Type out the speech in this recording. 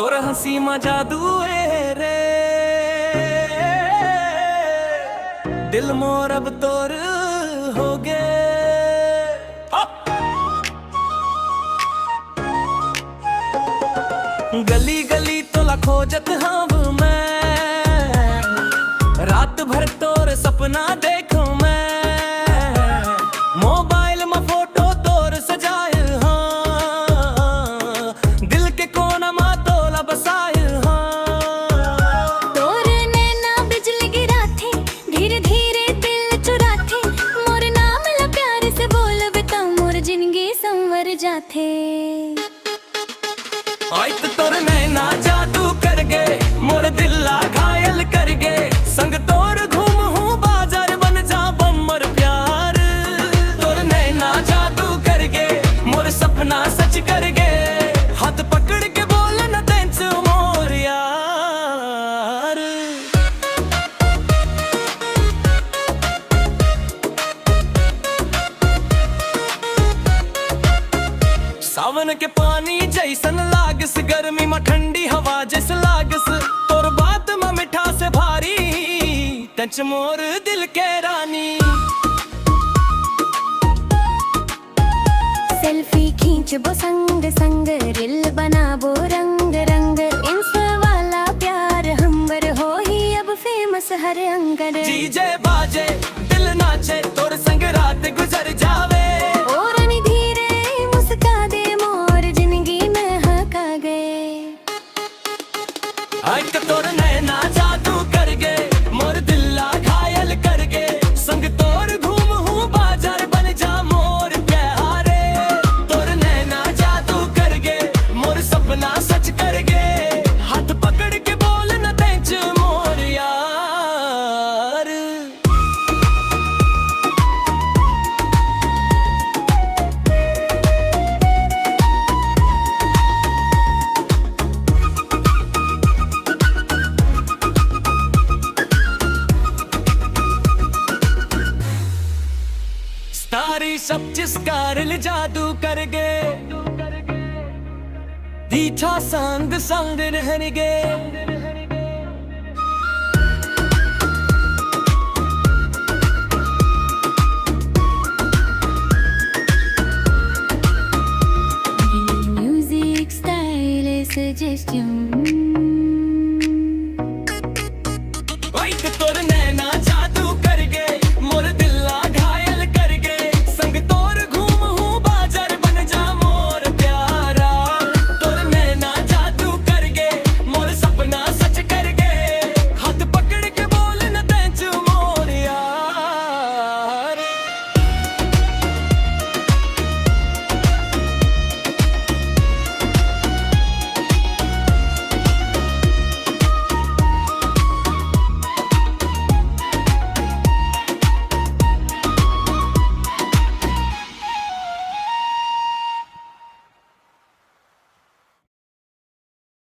तोर हंसी मा जादू है रे, दिल मोर अब तोर हो गे। गली गली तोला खोजत हाँ मैं, रात भर तोर सपना देखूं मैं। मोबाइल में फोटो तोर सजाए हाँ, दिल के कोना मा तोला बसाए हाँ। तोर नैना बिजली गिरा थे, धीरे धीरे दिल चुरा थे। मोर नाम ला प्यार से बोल बेता, मोर जिंदगी संवर जाथे। आई तो तोर नैना जादू कर गे, मोर दिल्ला घायल कर गे। संग तोर घूम हूँ बाजार बन जा बम्मर प्यार। तोर नैना जादू कर गे, मोर सपना सच कर गे। हाथ पकड़ के बोल न तेंच मोर यार। सावन के पानी जैसन लागस, गर्मी में ठंडी हवा जैसे लागस। तोर बात में मिठा से भारी, टच मोर दिल के रानी। सेल्फी खींच बो संग संग, रिल बना बो रंग रंग। इंस्टा वाला प्यार हमवर हो ही अब फेमस हर अंगर। डीजे बाजे दिल नाचे, तोर संग रात गुजर जावे। और नी धीरे मुस्का दे, मोर जिंदगी में हका गए। आई तो तोर नैना जादू कर गे, मोर दिल्ला घायल कर गे। संग तोर घूम हूँ बाजार बन जा मोर प्यारे। तोर नैना जादू कर गे, मोर सपना सच कर गे। हाथ पकड़ के बोल न तेंच मोर यार। सारी सब जिसका रिल जादू कर गे, दीठा संग संग रहन गे।